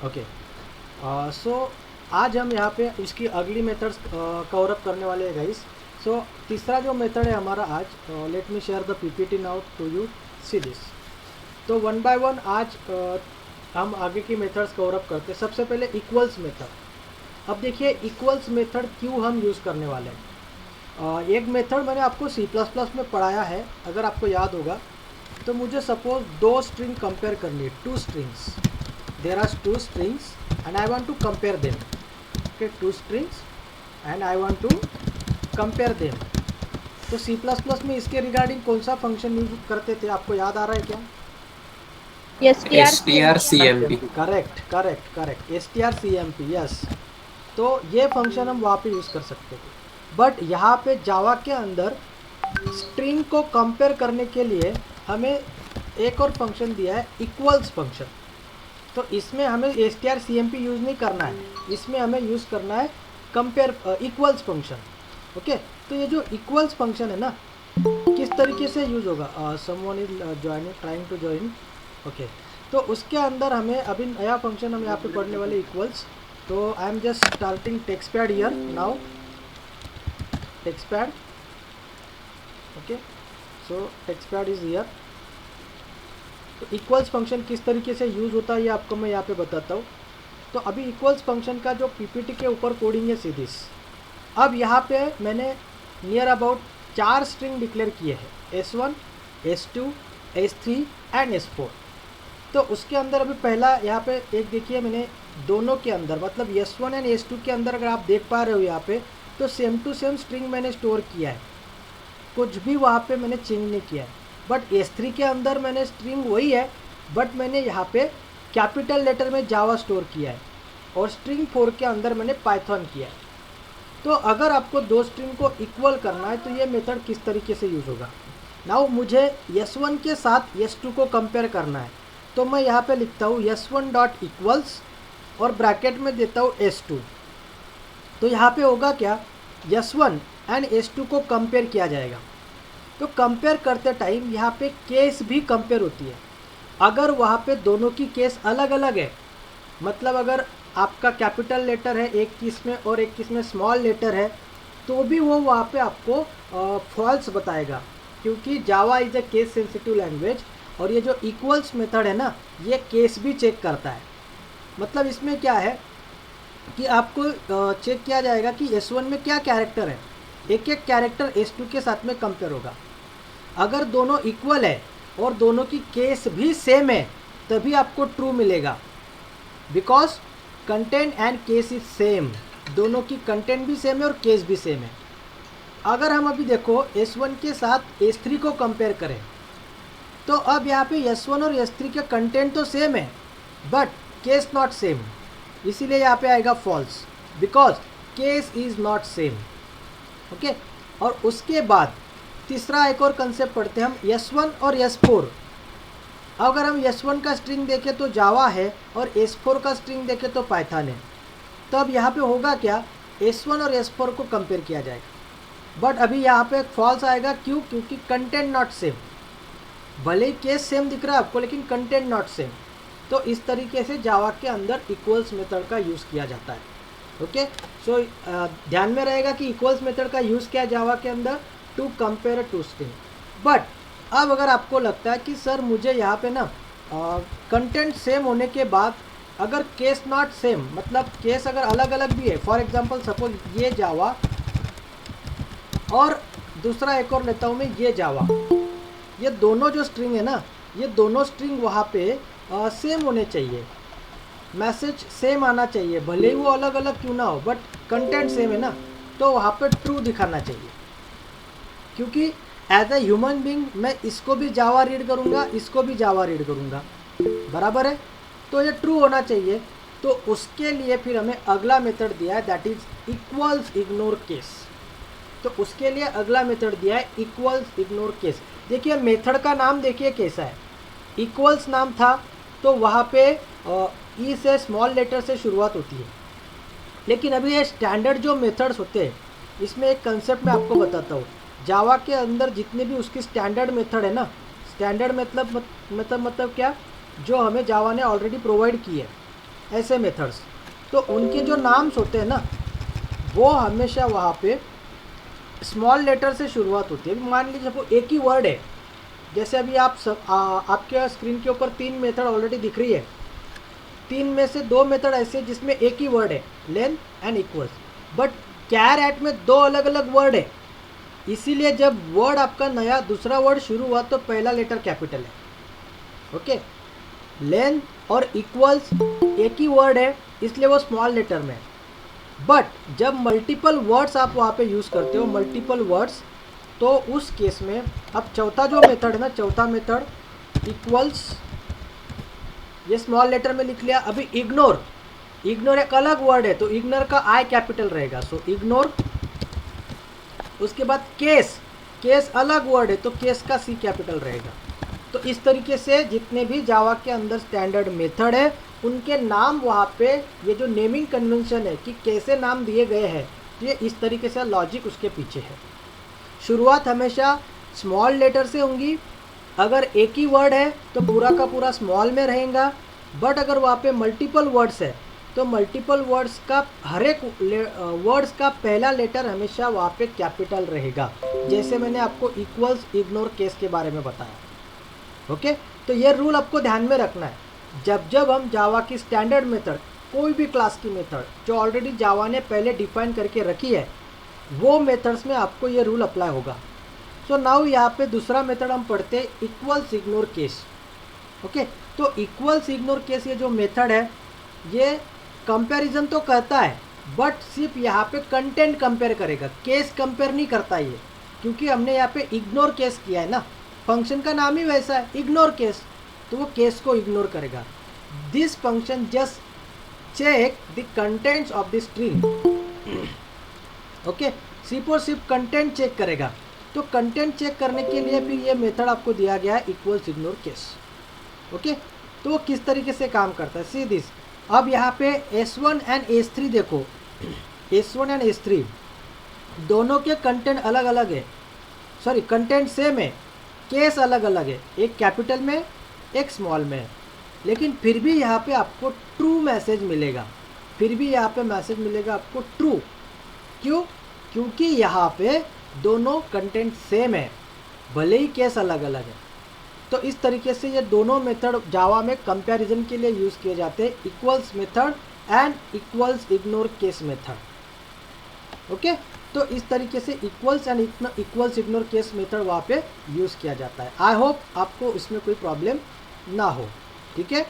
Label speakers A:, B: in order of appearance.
A: Okay. सो आज हम यहाँ पे उसकी अगली मेथड्स कवर अप करने वाले हैं गाइस। सो तीसरा जो मेथड है हमारा आज, let me share the PPT now to you see this. तो वन बाय वन आज हम आगे की मेथड्स कवर अप करते हैं। सबसे पहले इक्वल्स मेथड। अब देखिए इक्वल्स मेथड क्यों हम यूज़ करने वाले हैं। एक मेथड मैंने आपको सी प्लस प्लस में पढ़ाया है, अगर आपको याद होगा। तो मुझे सपोज दो स्ट्रिंग कंपेयर करनी है, two strings, there are two strings and I want to compare them. Okay, two strings and I want to compare them. तो सी प्लस प्लस में इसके रिगार्डिंग कौन सा फंक्शन यूज करते थे, आपको याद आ रहा है क्या?
B: STRCMP।
A: Correct correct correct, STRCMP, yes. तो ये फंक्शन हम वहाँ पे यूज़ कर सकते थे। बट यहाँ पे जावा के अंदर स्ट्रिंग को कंपेयर करने के लिए हमें एक और फंक्शन दिया है, इक्वल्स फंक्शन। तो इसमें हमें STRCMP यूज़ नहीं करना है, इसमें हमें यूज़ करना है कंपेयर इक्वल्स फंक्शन। ओके, तो ये जो इक्वल्स फंक्शन है ना, किस तरीके से यूज़ होगा। Someone is joining, trying to join. Okay, तो उसके अंदर हमें अभी नया फंक्शन हम यहाँ पे पढ़ने वाले इक्वल्स। तो I am just starting text pad here now, text pad. Okay, so text pad is here. तो इक्वल्स फंक्शन किस तरीके से यूज़ होता है ये आपको मैं यहाँ पे बताता हूँ। तो अभी इक्वल्स फंक्शन का जो पीपीटी के ऊपर कोडिंग है सीधी। अब यहाँ पे मैंने नियर अबाउट 4 स्ट्रिंग डिक्लेयर किए हैं, S1, S2, S3 and S4। तो उसके अंदर अभी पहला यहाँ पे एक देखिए, मैंने दोनों के अंदर मतलब S1 एंड S2 के अंदर अगर आप देख पा रहे हो यहाँ पे, तो सेम टू सेम स्ट्रिंग मैंने स्टोर किया है, कुछ भी वहाँ पे मैंने चेंज नहीं किया है। बट S3 के अंदर मैंने स्ट्रिंग वही है, बट मैंने यहाँ पे कैपिटल लेटर में जावा स्टोर किया है, और स्ट्रिंग 4 के अंदर मैंने पाइथन किया है। तो अगर आपको दो स्ट्रिंग को इक्वल करना है तो ये मेथड किस तरीके से यूज़ होगा। नाउ मुझे S1 के साथ S2 को कंपेयर करना है, तो मैं यहाँ पे लिखता हूँ S1 डॉट इक्वल्स और ब्रैकेट में देता हूँ S2। तो यहाँ पे होगा क्या, S1 एंड S2 को कंपेयर किया जाएगा। तो कंपेयर करते टाइम यहाँ पे केस भी कंपेयर होती है। अगर वहाँ पे दोनों की केस अलग अलग है, मतलब अगर आपका कैपिटल लेटर है एक किस में और एक किस में स्मॉल लेटर है, तो भी वो वहाँ पे आपको फॉल्स बताएगा, क्योंकि जावा is a case sensitive language. और ये जो इक्वल्स मेथड है ना, ये केस भी चेक करता है। मतलब इसमें क्या है कि आपको चेक किया जाएगा कि S1 में क्या कैरेक्टर है, एक एक कैरेक्टर S2 के साथ में कंपेयर होगा। अगर दोनों इक्वल है और दोनों की केस भी सेम है, तभी आपको ट्रू मिलेगा, because content and case is same. दोनों की कंटेंट भी सेम है और केस भी सेम है। अगर हम अभी देखो S1 के साथ S3 को कंपेयर करें, तो अब यहाँ पे S1 और S3 के कंटेंट तो सेम है, बट केस नॉट सेम, इसीलिए यहाँ पे आएगा false, because case is not same. Okay, और उसके बाद तीसरा एक और कंसेप्ट पढ़ते हैं हम, S1 और S4। अगर हम S1 का स्ट्रिंग देखें तो जावा है, और S4 का स्ट्रिंग देखें तो पाइथन है। तो अब यहाँ पे होगा क्या, S1 और S4 को कंपेयर किया जाएगा, बट अभी यहाँ पे फॉल्स आएगा। क्यों? क्योंकि कंटेंट नॉट सेम। भले ही केस सेम दिख रहा है आपको, लेकिन कंटेंट नॉट सेम। तो इस तरीके से जावा के अंदर इक्वल्स मेथड का यूज़ किया जाता है। ओके, सो ध्यान में रहेगा कि इक्वल्स मेथड का यूज़ किया जावा के अंदर to compare two string. But अब अगर आपको लगता है कि सर मुझे यहाँ पे ना कंटेंट सेम होने के बाद अगर केस नॉट सेम, मतलब केस अगर अलग अलग भी है, फॉर एग्जांपल सपोज ये जावा और दूसरा एक और लेता हूँ मैं, ये जावा, ये दोनों जो स्ट्रिंग है ना, ये दोनों स्ट्रिंग वहाँ पे सेम होने चाहिए, मैसेज सेम आना चाहिए, भले ही वो अलग अलग क्यों ना हो, बट कंटेंट सेम है ना, तो वहाँ पे ट्रू दिखाना चाहिए। क्योंकि एज अ ह्यूमन बीइंग मैं इसको भी जावा रीड करूँगा, इसको भी जावा रीड करूँगा, बराबर है, तो ये ट्रू होना चाहिए। तो उसके लिए फिर हमें अगला मेथड दिया है, that is equals ignore case. तो उसके लिए अगला मेथड दिया है इक्वल्स इग्नोर केस। देखिए मेथड का नाम देखिए कैसा है, इक्वल्स नाम था तो वहाँ पे ई से स्मॉल लेटर से शुरुआत होती है, लेकिन अभी ये स्टैंडर्ड जो मेथड्स होते हैं, इसमें एक कंसेप्ट मैं आपको बताता हूँ। जावा के अंदर जितने भी उसकी स्टैंडर्ड मेथड है ना, स्टैंडर्ड मतलब क्या, जो हमें जावा ने ऑलरेडी प्रोवाइड की है, ऐसे मेथड्स, तो उनके जो नाम्स होते हैं ना वो हमेशा वहाँ पे स्मॉल लेटर से शुरुआत होती है। अभी मान लीजिए वो एक ही वर्ड है, जैसे अभी आपके स्क्रीन के ऊपर 3 मेथड ऑलरेडी दिख रही है, 3 में से 2 मेथड ऐसे जिसमें एक ही वर्ड है लेन एंड इक्वल्स, बट कैर एट में 2 अलग अलग वर्ड है, इसीलिए जब वर्ड आपका नया दूसरा वर्ड शुरू हुआ तो पहला लेटर कैपिटल है। ओके, लेन और इक्वल्स एक ही वर्ड है इसलिए वो स्मॉल लेटर में है, बट जब मल्टीपल वर्ड्स आप वहाँ पे यूज़ करते हो, मल्टीपल वर्ड्स, तो उस केस में अब चौथा जो मेथड है ना, चौथा मेथड इक्वल्स, ये स्मॉल लेटर में लिख लिया। अभी इग्नोर, इग्नोर एक अलग वर्ड है तो इग्नोर का आई कैपिटल रहेगा, सो इग्नोर। उसके बाद केस, केस अलग वर्ड है तो केस का सी कैपिटल रहेगा। तो इस तरीके से जितने भी जावा के अंदर स्टैंडर्ड मेथड है उनके नाम वहाँ पे, ये जो नेमिंग कन्वेंशन है कि कैसे नाम दिए गए हैं, ये इस तरीके से लॉजिक उसके पीछे है। शुरुआत हमेशा स्मॉल लेटर से होंगी, अगर एक ही वर्ड है तो पूरा का पूरा स्मॉल में रहेगा, बट अगर वहाँ पे मल्टीपल वर्ड्स है तो मल्टीपल वर्ड्स का हर एक वर्ड्स का पहला लेटर हमेशा वहाँ पे कैपिटल रहेगा, जैसे मैंने आपको इक्वल्स इग्नोर केस के बारे में बताया। ओके, तो ये रूल आपको ध्यान में रखना है। जब जब हम जावा की स्टैंडर्ड मेथड, कोई भी क्लास की मेथड जो ऑलरेडी जावा ने पहले डिफाइन करके रखी है, वो मेथड्स में आपको ये रूल अप्लाई होगा। सो नाउ यहाँ पे दूसरा मेथड हम पढ़ते हैं, इक्वल्स इग्नोर केस। ओके, तो इक्वल्स इग्नोर केस ये जो मेथड है ये कंपैरिजन तो करता है, बट सिर्फ यहाँ पे कंटेंट कंपेयर करेगा, केस कंपेयर नहीं करता ये, क्योंकि हमने यहाँ पे इग्नोर केस किया है ना, फंक्शन का नाम ही वैसा है इग्नोर केस, तो वो केस को इग्नोर करेगा। This function just check the contents of the string. Okay, सिर्फ और सिर्फ कंटेंट चेक करेगा। तो कंटेंट चेक करने के लिए फिर ये मेथड आपको दिया गया है इक्वल्स इग्नोर केस। ओके, तो वो किस तरीके से काम करता है, सी दिस। अब यहाँ पे S1 एंड S3 देखो, S1 एंड S3 दोनों के कंटेंट अलग अलग है, सॉरी कंटेंट सेम है, केस अलग अलग है, एक कैपिटल में एक स्मॉल में है, लेकिन फिर भी यहाँ पे आपको ट्रू मैसेज मिलेगा, फिर भी यहाँ पे मैसेज मिलेगा आपको ट्रू। क्यों? क्योंकि यहाँ पे दोनों कंटेंट सेम है, भले ही केस अलग अलग है। तो इस तरीके से ये दोनों मेथड जावा में कंपैरिजन के लिए यूज़ किए जाते हैं, equals method and equals ignore case method. Okay, तो इस तरीके से equals and equals ignore case method वहाँ पे यूज़ किया जाता है। आई होप आपको इसमें कोई प्रॉब्लम ना हो। ठीक है।